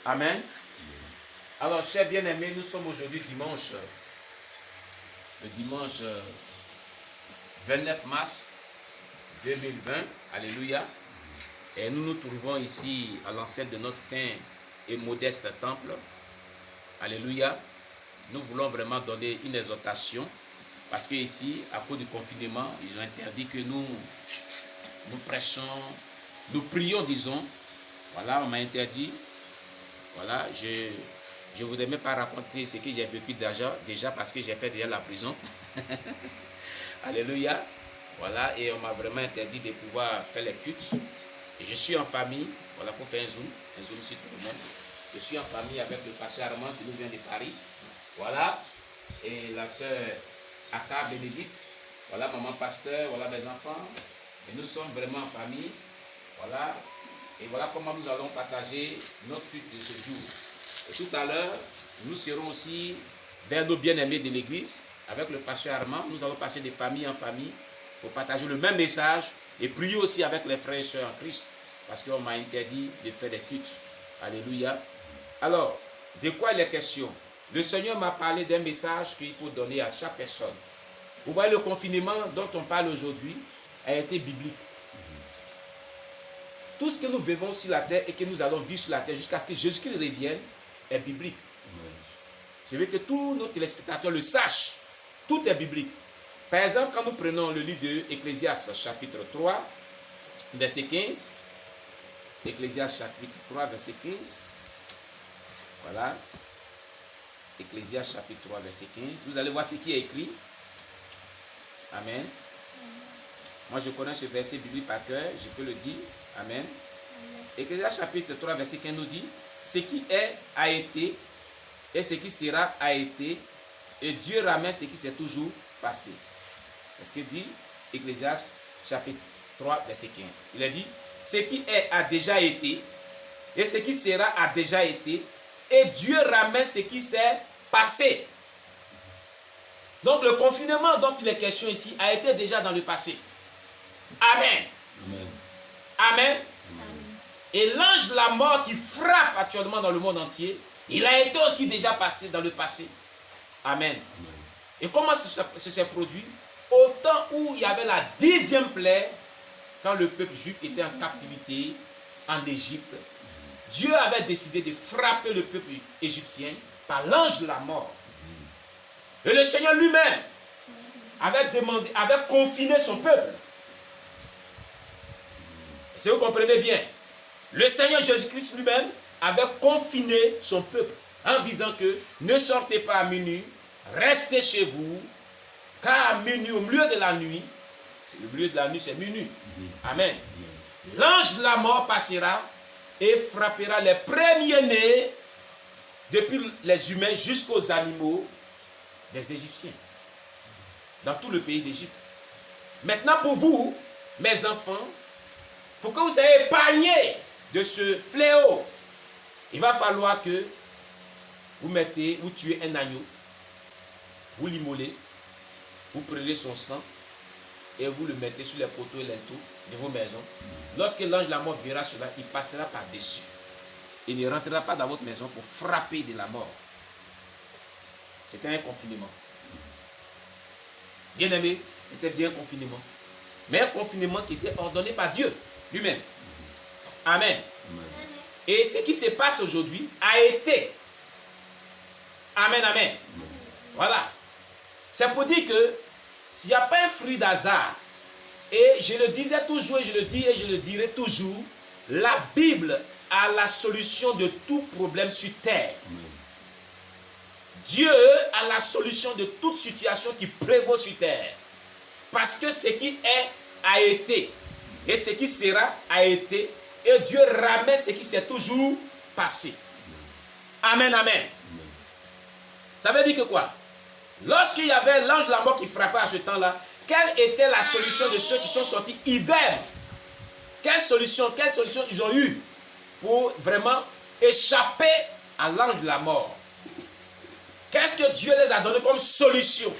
Amen. Alors, chers bien-aimés, nous sommes aujourd'hui dimanche, le dimanche 29 mars 2020. Alléluia. Et nous nous trouvons ici à l'enceinte de notre saint et modeste temple. Alléluia. Nous voulons vraiment donner une exhortation parce que ici, à cause du confinement, ils ont interdit que nous prêchons, nous prions, disons. Voilà, on m'a interdit. Voilà, je ne voudrais même pas raconter ce que j'ai vécu déjà parce que j'ai fait déjà la prison. Alléluia. Voilà, et on m'a vraiment interdit de pouvoir faire les cultes. Et je suis en famille. Voilà, il faut faire un zoom sur tout le monde. Je suis en famille avec le pasteur Armand qui nous vient de Paris. Voilà, et la sœur Aka Bénédicte. Voilà, maman pasteur, voilà mes enfants. Et nous sommes vraiment en famille. Voilà. Et voilà comment nous allons partager notre culte de ce jour. Et tout à l'heure, nous serons aussi vers nos bien-aimés de l'église. Avec le pasteur Armand, nous allons passer de famille en famille pour partager le même message et prier aussi avec les frères et sœurs en Christ. Parce qu'on m'a interdit de faire des cultes. Alléluia. Alors, de quoi il est question? Le Seigneur m'a parlé d'un message qu'il faut donner à chaque personne. Vous voyez, le confinement dont on parle aujourd'hui a été biblique. Tout ce que nous vivons sur la terre et que nous allons vivre sur la terre jusqu'à ce que Jésus-Christ revienne est biblique. Je veux que tous nos téléspectateurs le sachent. Tout est biblique. Par exemple, quand nous prenons le livre de Ecclésiaste chapitre 3, verset 15. Ecclésiaste chapitre 3, verset 15. Voilà. Ecclésiaste chapitre 3, verset 15. Vous allez voir ce qui est écrit. Amen. Moi, je connais ce verset biblique par cœur. Je peux le dire. Amen. Ecclésiaste chapitre 3, verset 15 nous dit: ce qui est a été, et ce qui sera a été, et Dieu ramène ce qui s'est toujours passé. C'est ce que dit Ecclésiaste chapitre 3, verset 15. Il a dit: ce qui est a déjà été, et ce qui sera a déjà été, et Dieu ramène ce qui s'est passé. Donc le confinement dont il est question ici a été déjà dans le passé. Amen. Amen. Amen. Et l'ange de la mort qui frappe actuellement dans le monde entier, il a été aussi déjà passé dans le passé. Amen. Amen. Et comment ça s'est produit? Au temps où il y avait la 10e plaie, quand le peuple juif était en captivité en Égypte, Dieu avait décidé de frapper le peuple égyptien par l'ange de la mort. Et le Seigneur lui-même avait confiné son peuple. Si vous comprenez bien, le Seigneur Jésus-Christ lui-même avait confiné son peuple en disant que ne sortez pas à minuit, restez chez vous, car à minuit, au milieu de la nuit, le milieu de la nuit c'est minuit. Amen. L'ange de la mort passera et frappera les premiers-nés depuis les humains jusqu'aux animaux des Égyptiens dans tout le pays d'Égypte. Maintenant pour vous, mes enfants, pour que vous soyez épargnés de ce fléau, il va falloir que vous tuez un agneau, vous l'immolez, vous prenez son sang et vous le mettez sur les poteaux et linteaux de vos maisons. Lorsque l'ange de la mort verra cela, il passera par-dessus. Il ne rentrera pas dans votre maison pour frapper de la mort. C'était un confinement. Bien aimé, c'était bien un confinement. Mais un confinement qui était ordonné par Dieu lui-même. Amen. Amen. Et ce qui se passe aujourd'hui a été. Amen, amen. Voilà. C'est pour dire que s'il n'y a pas un fruit d'hasard, et je le disais toujours, et je le dis et je le dirai toujours, la Bible a la solution de tout problème sur terre. Amen. Dieu a la solution de toute situation qui prévaut sur terre. Parce que ce qui est a été. Et ce qui sera a été. Et Dieu ramène ce qui s'est toujours passé. Amen, amen. Ça veut dire que quoi? Lorsqu'il y avait l'ange de la mort qui frappait à ce temps-là, quelle était la solution de ceux qui sont sortis idem? Quelle solution ils ont eu pour vraiment échapper à l'ange de la mort? Qu'est-ce que Dieu les a donné comme solution?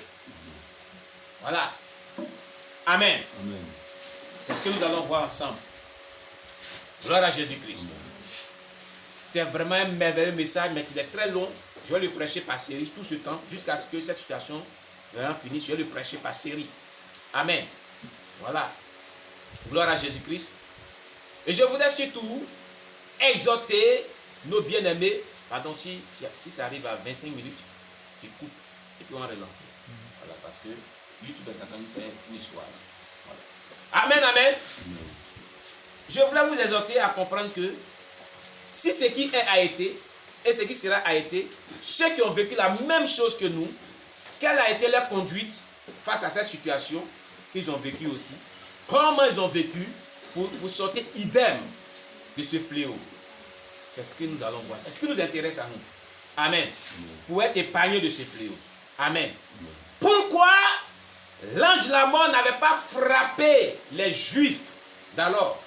Voilà. Amen. Amen. C'est ce que nous allons voir ensemble. Gloire à Jésus-Christ. c'est vraiment un merveilleux message, mais qu'il est très long. Je vais le prêcher par série tout ce temps, jusqu'à ce que cette situation finisse. Je vais le prêcher par série. Amen. Voilà. Gloire à Jésus-Christ. Et je voudrais surtout exhorter nos bien-aimés. Pardon, si ça arrive à 25 minutes, tu coupes et puis on va relancer. Voilà, parce que YouTube est en train de faire une histoire. Voilà. Amen, amen. Je voulais vous exhorter à comprendre que si ce qui est a été et ce qui sera a été, ceux qui ont vécu la même chose que nous, quelle a été leur conduite face à cette situation qu'ils ont vécu aussi, comment ils ont vécu pour sortir idem de ce fléau. C'est ce que nous allons voir. C'est ce qui nous intéresse à nous. Amen. Pour être épargnés de ce fléau. Amen. Pourquoi l'ange de la mort n'avait pas frappé les Juifs d'alors?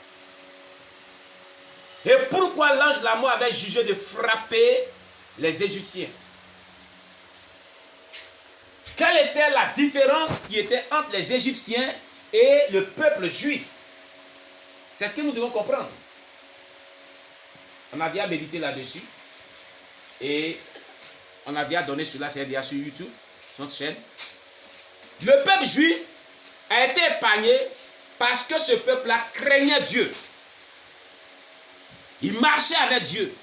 Et pourquoi l'ange de la mort avait jugé de frapper les Égyptiens? Quelle était la différence qui était entre les Égyptiens et le peuple juif? C'est ce que nous devons comprendre. On a déjà médité là-dessus. Et on a déjà donné cela, c'est déjà sur YouTube, sur notre chaîne. Le peuple juif a été épargné parce que ce peuple-là craignait Dieu. Ils marchaient avec Dieu.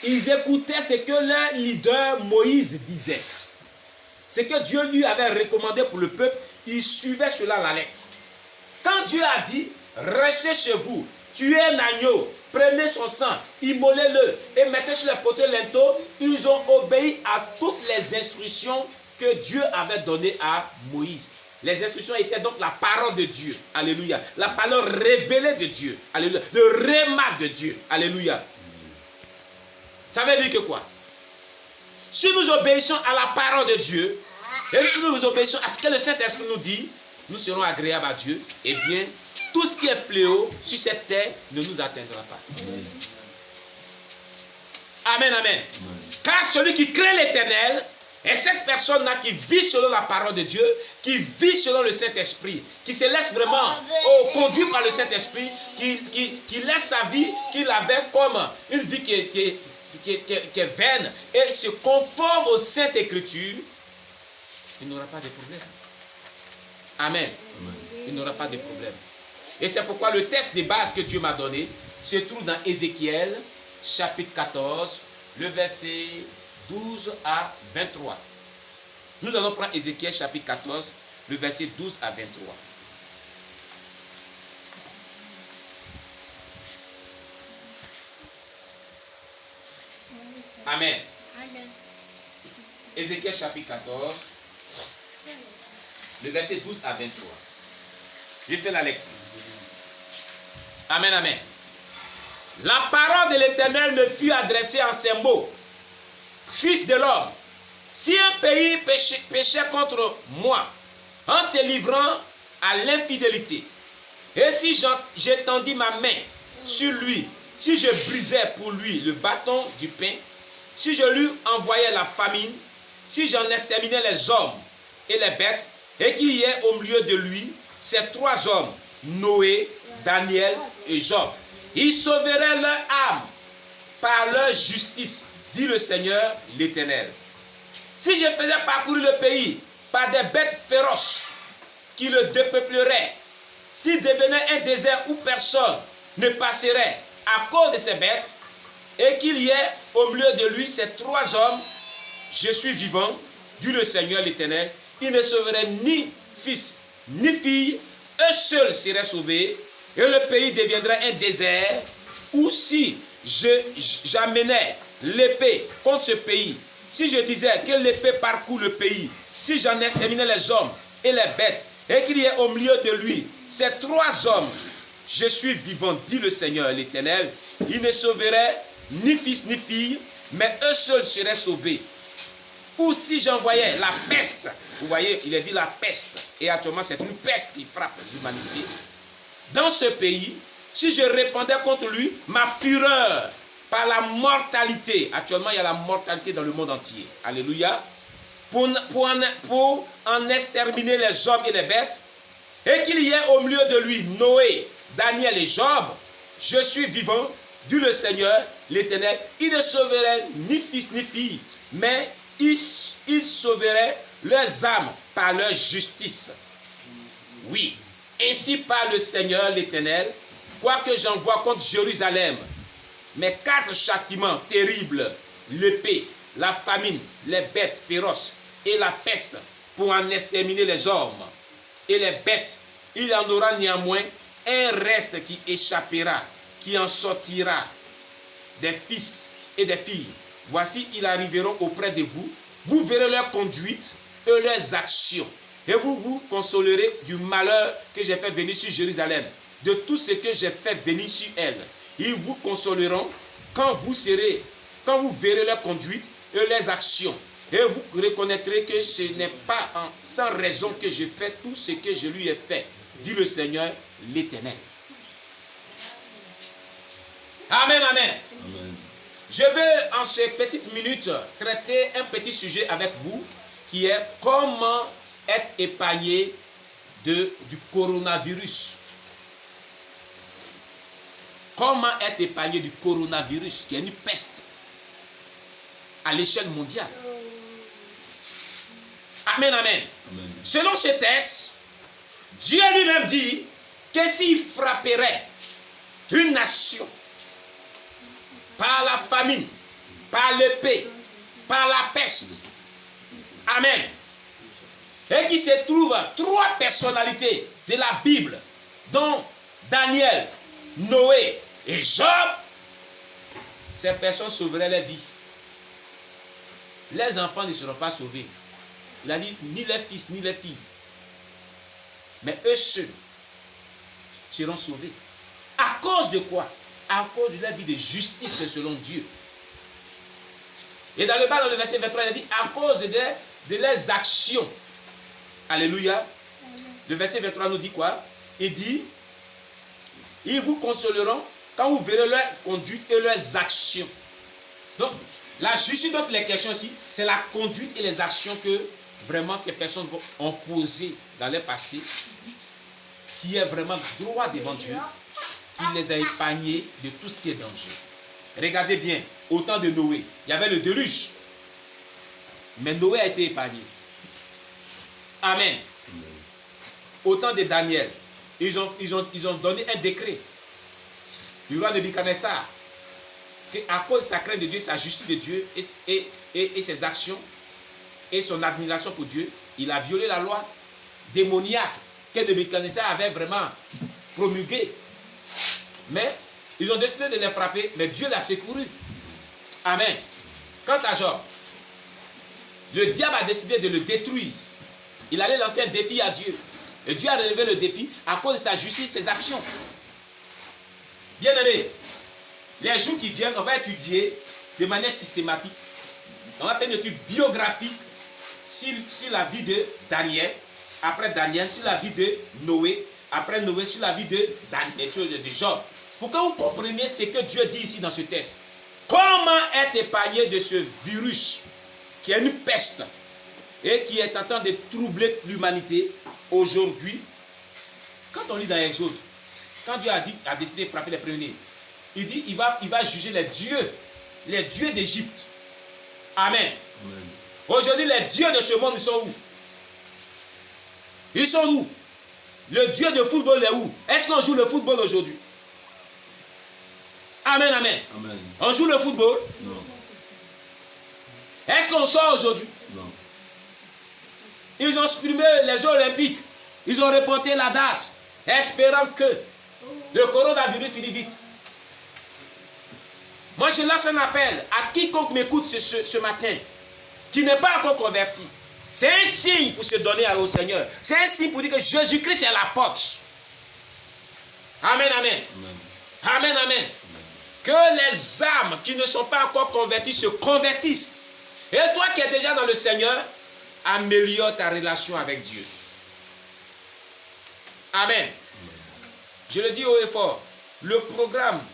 Ils écoutaient ce que leur leader Moïse disait. Ce que Dieu lui avait recommandé pour le peuple, ils suivaient cela à la lettre. Quand Dieu a dit, restez chez vous, tuez un agneau, prenez son sang, immolez-le et mettez sur les poteaux linteaux, ils ont obéi à toutes les instructions que Dieu avait données à Moïse. Les instructions étaient donc la parole de Dieu. Alléluia. La parole révélée de Dieu. Alléluia. Le réma de Dieu. Alléluia. Ça veut dire que quoi? Si nous obéissons à la parole de Dieu, et si nous obéissons à ce que le Saint-Esprit nous dit, nous serons agréables à Dieu. Eh bien, tout ce qui est fléau sur cette terre ne nous atteindra pas. Amen, amen. Car celui qui craint l'Éternel, et cette personne-là qui vit selon la parole de Dieu, qui vit selon le Saint-Esprit, qui se laisse vraiment conduire par le Saint-Esprit, qui laisse sa vie qu'il avait comme une vie qui est vaine et se conforme aux Saintes Écritures, il n'aura pas de problème. Amen. Il n'aura pas de problème. Et c'est pourquoi le texte de base que Dieu m'a donné se trouve dans Ézéchiel, chapitre 14, le verset 12 à 23. Nous allons prendre Ézéchiel chapitre 14, le verset 12 à 23. Amen. Ézéchiel chapitre 14, le verset 12 à 23. J'ai fait la lecture. Amen, amen. La parole de l'Éternel me fut adressée en ces mots. Fils de l'homme, si un pays péchait contre moi en se livrant à l'infidélité, et si j'étendis ma main sur lui, si je brisais pour lui le bâton du pain, si je lui envoyais la famine, si j'en exterminais les hommes et les bêtes, et qu'il y ait au milieu de lui ces trois hommes, Noé, Daniel et Job, ils sauveraient leur âme par leur justice, dit le Seigneur l'Éternel. Si je faisais parcourir le pays par des bêtes féroces qui le dépeupleraient, s'il devenait un désert où personne ne passerait à cause de ces bêtes, et qu'il y ait au milieu de lui ces trois hommes, je suis vivant, dit le Seigneur l'Éternel, il ne sauverait ni fils ni fille, eux seuls seraient sauvés, et le pays deviendrait un désert, où si j'amenais l'épée contre ce pays, si je disais que l'épée parcourt le pays, si j'en exterminais les hommes et les bêtes, et qu'il y ait au milieu de lui ces trois hommes, je suis vivant, dit le Seigneur l'Éternel, il ne sauverait ni fils ni fille, mais eux seuls seraient sauvés. Ou si j'envoyais la peste, vous voyez, il est dit la peste, et actuellement c'est une peste qui frappe l'humanité, dans ce pays, si je répandais contre lui ma fureur par la mortalité, actuellement il y a la mortalité dans le monde entier, alléluia, pour en exterminer les hommes et les bêtes, et qu'il y ait au milieu de lui Noé, Daniel et Job, je suis vivant, dit le Seigneur, l'Éternel, il ne sauverait ni fils ni fille, mais il sauverait leurs âmes par leur justice. Oui, ainsi parle le Seigneur, l'Éternel, quoique j'envoie contre Jérusalem mes 4 châtiments terribles, l'épée, la famine, les bêtes féroces et la peste, pour en exterminer les hommes et les bêtes, il y en aura néanmoins un reste qui échappera, qui en sortira, des fils et des filles. Voici, ils arriveront auprès de vous, vous verrez leur conduite et leurs actions, et vous vous consolerez du malheur que j'ai fait venir sur Jérusalem, de tout ce que j'ai fait venir sur elle. Ils vous consoleront quand vous verrez leur conduite et leurs actions. Et vous reconnaîtrez que ce n'est pas sans raison que je fais tout ce que je lui ai fait, dit le Seigneur l'Éternel. Amen, amen. Amen. Je vais en ces petites minutes traiter un petit sujet avec vous qui est comment être épargné du coronavirus. Comment être épargné du coronavirus qui est une peste à l'échelle mondiale. Amen, amen. Amen. Selon ce texte, Dieu lui-même dit que s'il frapperait une nation par la famine, par l'épée, par la peste, amen, et qu'il se trouve 3 personnalités de la Bible, dont Daniel, Noé et Job, ces personnes sauveraient leur vie. Les enfants ne seront pas sauvés. Il a dit ni les fils ni les filles. Mais eux seuls seront sauvés. À cause de quoi? À cause de la vie de justice selon Dieu. Et dans le bas, dans le verset 23, il a dit à cause de leurs actions. Alléluia. Le verset 23 nous dit quoi? Il dit ils vous consoleront quand vous verrez leur conduite et leurs actions. Donc, la justice dont il est question ici, c'est la conduite et les actions que vraiment ces personnes ont posées dans leur passé, qui est vraiment droit devant Dieu, qui les a épargnés de tout ce qui est danger. Regardez bien, au temps de Noé, il y avait le déluge, mais Noé a été épargné. Amen. Au temps de Daniel, ils ont donné un décret du roi Nebuchadnezzar, qu'à cause de sa crainte de Dieu, sa justice de Dieu et ses actions et son admiration pour Dieu, il a violé la loi démoniaque que Nebuchadnezzar avait vraiment promulguée. Mais ils ont décidé de les frapper, mais Dieu l'a secouru. Amen. Quant à Job, le diable a décidé de le détruire. Il allait lancer un défi à Dieu. Et Dieu a relevé le défi à cause de sa justice et ses actions. Bien-aimés, les jours qui viennent, on va étudier de manière systématique. On va faire une étude biographique sur la vie de Daniel, après Daniel, sur la vie de Noé, après Noé, sur la vie de Job. Pour que vous compreniez ce que Dieu dit ici dans ce texte. Comment être épargné de ce virus qui est une peste et qui est en train de troubler l'humanité aujourd'hui. Quand on lit dans Exode, quand Dieu a décidé de frapper les premiers-nés, il dit il va juger les dieux d'Égypte. Amen. Amen. Aujourd'hui, les dieux de ce monde, ils sont où? Ils sont où? Le dieu de football est où? Est-ce qu'on joue le football aujourd'hui? Amen, amen, amen. On joue le football? Non. Est-ce qu'on sort aujourd'hui? Non. Ils ont supprimé les Jeux Olympiques. Ils ont reporté la date, espérant que le coronavirus finisse vite. Moi, je lance un appel à quiconque m'écoute ce matin, qui n'est pas encore converti. C'est un signe pour se donner au Seigneur. C'est un signe pour dire que Jésus-Christ est la porte. Amen, amen. Amen, amen. Amen. Que les âmes qui ne sont pas encore converties se convertissent. Et toi qui es déjà dans le Seigneur, améliore ta relation avec Dieu. Amen. Je le dis haut et fort. Le programme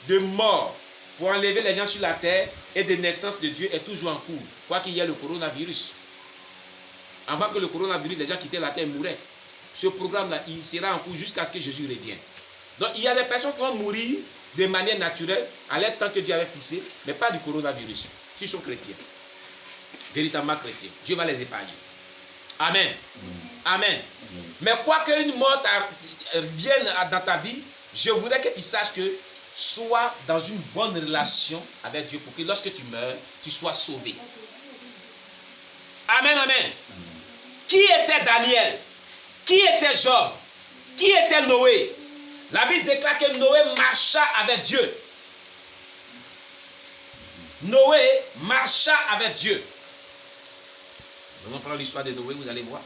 de mort pour enlever les gens sur la terre et de naissance de Dieu est toujours en cours. Quoi qu'il y ait le coronavirus. Avant que le coronavirus, les gens quittaient la terre mouraient. Ce programme-là, il sera en cours jusqu'à ce que Jésus revienne. Donc il y a des personnes qui vont mourir de manière naturelle à l'aide tant que Dieu avait fixé, mais pas du coronavirus. S'ils sont chrétiens, véritablement chrétiens, Dieu va les épargner. Amen. Amen. Mais quoi qu'une mort vienne dans ta vie, je voudrais que tu saches que sois dans une bonne relation avec Dieu pour que lorsque tu meurs, tu sois sauvé. Amen, amen. Qui était Daniel? Qui était Job? Qui était Noé? La Bible déclare que Noé marcha avec Dieu. Noé marcha avec Dieu. Nous allons prendre l'histoire de Noé, vous allez voir.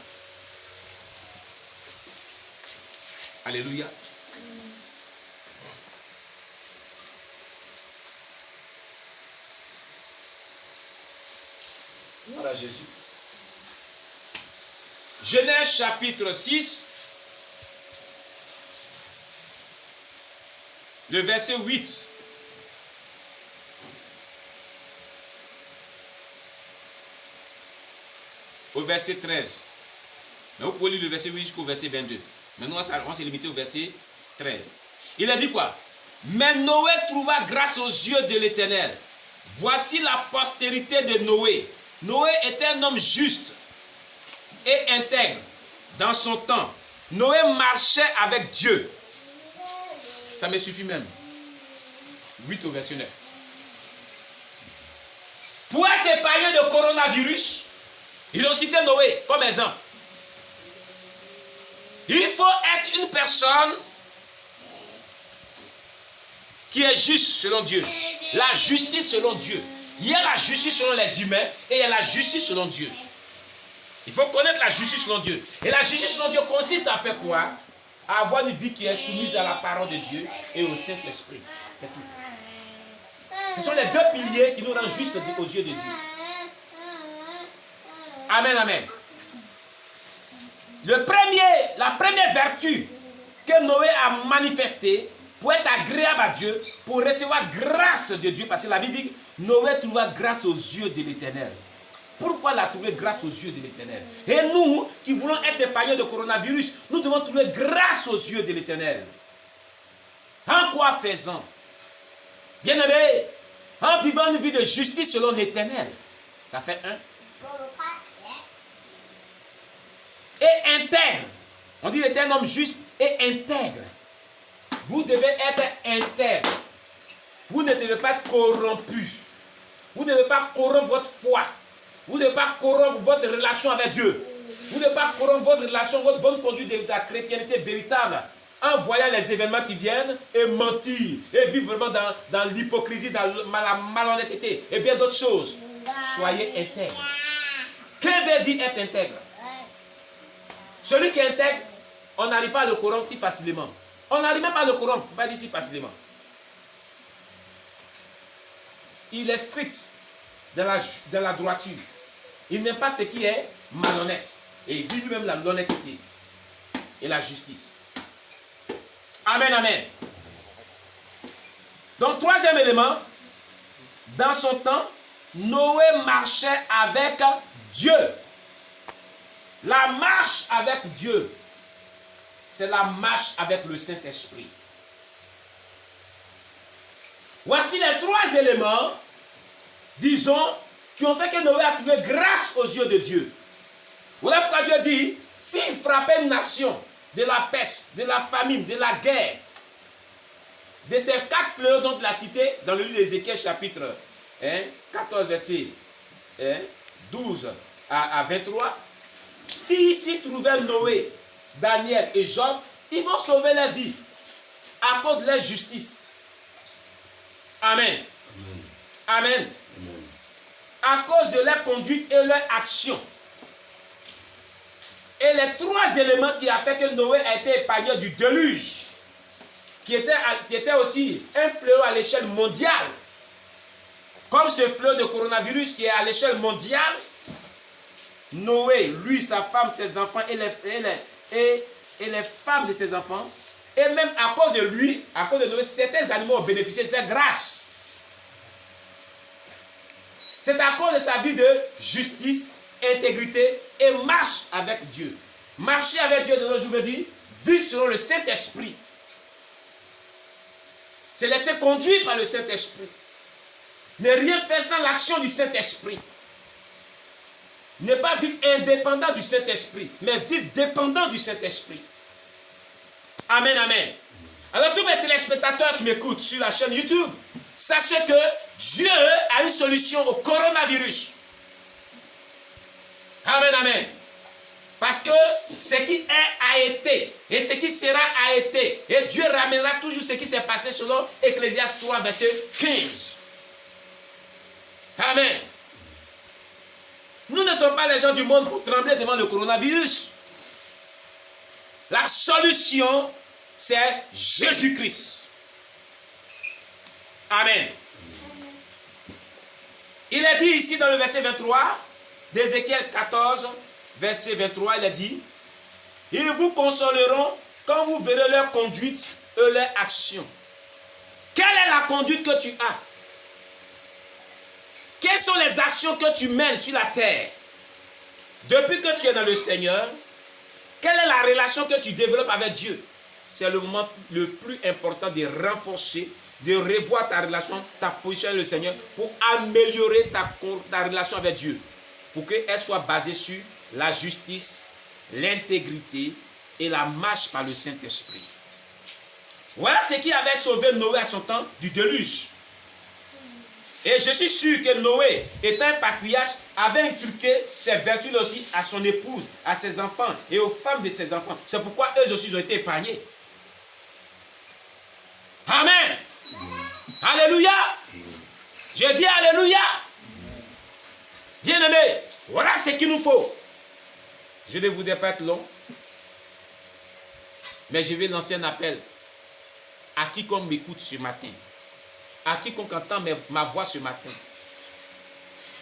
Alléluia. Voilà Jésus. Genèse chapitre 6, le verset 8. Au verset 13. Mais vous pouvez lire le verset 8 jusqu'au verset 22. Mais nous, on s'est limité au verset 13. Il a dit quoi? Mais Noé trouva grâce aux yeux de l'Éternel. Voici la postérité de Noé. Noé était un homme juste et intègre dans son temps. Noé marchait avec Dieu. Ça me suffit même. 8 au verset 9. Pour être épargné de coronavirus, ils ont cité Noé comme exemple. Il faut être une personne qui est juste selon Dieu. La justice selon Dieu. Il y a la justice selon les humains et il y a la justice selon Dieu. Il faut connaître la justice selon Dieu. Et la justice selon Dieu consiste à faire quoi? À avoir une vie qui est soumise à la parole de Dieu et au Saint-Esprit. C'est tout. Ce sont les deux piliers qui nous rendent justes aux yeux de Dieu. Amen, amen. La première vertu que Noé a manifestée pour être agréable à Dieu, pour recevoir grâce de Dieu, parce que la Bible dit Noé trouva grâce aux yeux de l'Éternel. Pourquoi il a trouvé grâce aux yeux de l'Éternel? Et nous, qui voulons être épargnés de coronavirus, nous devons trouver grâce aux yeux de l'Éternel. En quoi faisant? Bien-aimé, en vivant une vie de justice selon l'Éternel. Ça fait un. Et intègre. On dit qu'il était un homme juste et intègre. Vous devez être intègre. Vous ne devez pas être corrompu. Vous ne devez pas corrompre votre foi. Vous ne devez pas corrompre votre relation avec Dieu. Vous ne devez pas corrompre votre relation, votre bonne conduite de la chrétienté véritable en voyant les événements qui viennent et mentir et vivre vraiment dans l'hypocrisie, dans la malhonnêteté et bien d'autres choses. Soyez intègre. Que veut dire être intègre? Celui qui est intègre, on n'arrive pas à le corrompre si facilement. On n'arrive même pas à le corrompre, pas dire si facilement. Il est strict dans la droiture. Il n'aime pas ce qui est malhonnête. Et il vit lui-même la l'honnêteté et la justice. Amen, amen. Donc, troisième élément, dans son temps, Noé marchait avec Dieu. La marche avec Dieu, c'est la marche avec le Saint-Esprit. Voici les trois éléments, disons, qui ont fait que Noé a trouvé grâce aux yeux de Dieu. Voilà pourquoi Dieu dit, s'il frappait une nation de la peste, de la famine, de la guerre, de ces quatre fléaux dont il a cité dans le livre d'Ézéchiel chapitre 14 verset 12 à 23, si ici trouvaient Noé, Daniel et Job, ils vont sauver leur vie à cause de leur justice. Amen. Amen. Amen. À cause de leur conduite et leur action. Et les trois éléments qui ont fait que Noé a été épargné du déluge, qui était aussi un fléau à l'échelle mondiale, comme ce fléau de coronavirus qui est à l'échelle mondiale. Noé, lui, sa femme, ses enfants et les femmes de ses enfants, et même à cause de lui, à cause de Noé, certains animaux ont bénéficié de cette grâce. C'est à cause de sa vie de justice, intégrité et marche avec Dieu. Marcher avec Dieu de nos jours veut dire vivre selon le Saint-Esprit. Se laisser conduire par le Saint-Esprit. Ne rien faire sans l'action du Saint-Esprit. Ne pas vivre indépendant du Saint-Esprit, mais vivre dépendant du Saint-Esprit. Amen, amen. Alors tous mes téléspectateurs qui m'écoutent sur la chaîne YouTube, sachez que Dieu a une solution au coronavirus. Amen, amen. Parce que ce qui est a été, et ce qui sera a été. Et Dieu ramènera toujours ce qui s'est passé selon Ecclésiaste 3, verset 15. Amen. Nous ne sommes pas les gens du monde pour trembler devant le coronavirus. La solution, c'est Jésus-Christ. Amen. Il est dit ici dans le verset 23 d'Ézéchiel 14, verset 23, il est dit, « Ils vous consoleront quand vous verrez leur conduite et leur action. » Quelle est la conduite que tu as? Quelles sont les actions que tu mènes sur la terre? Depuis que tu es dans le Seigneur, quelle est la relation que tu développes avec Dieu? C'est le moment le plus important de renforcer, de revoir ta relation, ta position avec le Seigneur pour améliorer ta relation avec Dieu. Pour qu'elle soit basée sur la justice, l'intégrité et la marche par le Saint-Esprit. Voilà ce qui avait sauvé Noé à son temps du déluge. Et je suis sûr que Noé, étant un patriarche, avait inculqué ses vertus aussi à son épouse, à ses enfants et aux femmes de ses enfants. C'est pourquoi eux aussi ont été épargnés. Amen. Alléluia. Je dis Alléluia. Bien-aimés, voilà ce qu'il nous faut. Je ne voudrais pas être long, mais je vais lancer un appel à quiconque m'écoute ce matin, à quiconque entend ma voix ce matin.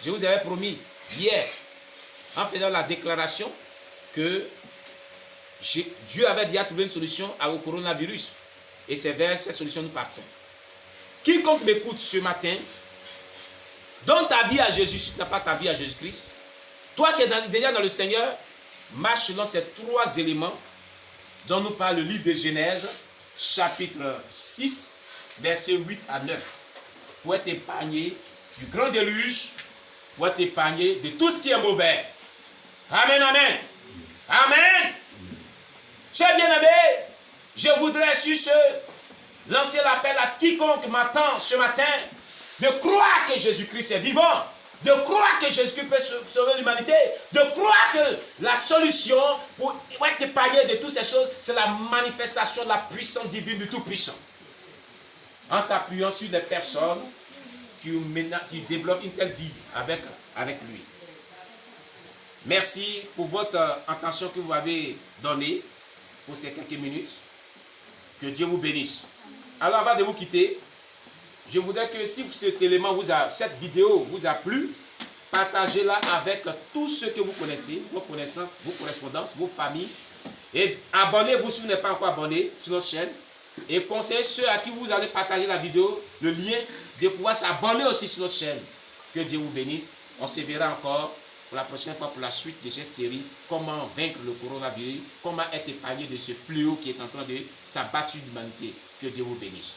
Je vous avais promis hier, en faisant la déclaration, que Dieu avait déjà trouvé une solution au coronavirus. Et c'est vers cette solution que nous partons. Quiconque m'écoute ce matin, donne ta vie à Jésus si tu n'as pas ta vie à Jésus-Christ. Toi qui es déjà dans le Seigneur, marche selon ces trois éléments dont nous parle le livre de Genèse, chapitre 6, versets 8 à 9. Pour être épargné du grand déluge, pour être épargné de tout ce qui est mauvais. Amen, amen. Amen. Chers bien-aimés, je voudrais sur ce lancer l'appel à quiconque m'attend ce matin de croire que Jésus-Christ est vivant, de croire que Jésus-Christ peut sauver l'humanité, de croire que la solution pour être épargné de toutes ces choses, c'est la manifestation de la puissance divine du Tout-Puissant. En s'appuyant sur des personnes qui développent une telle vie avec lui. Merci pour votre attention que vous avez donnée pour ces quelques minutes. Que Dieu vous bénisse. Alors avant de vous quitter, je voudrais que si cet élément cette vidéo vous a plu, partagez-la avec tous ceux que vous connaissez, vos connaissances, vos correspondances, vos familles. Et abonnez-vous si vous n'êtes pas encore abonné sur notre chaîne. Et conseillez ceux à qui vous allez partager la vidéo, le lien, de pouvoir s'abonner aussi sur notre chaîne. Que Dieu vous bénisse. On se verra encore pour la prochaine fois pour la suite de cette série. Comment vaincre le coronavirus, comment être épargné de ce fléau qui est en train de s'abattre sur l'humanité. Que Dieu vous bénisse.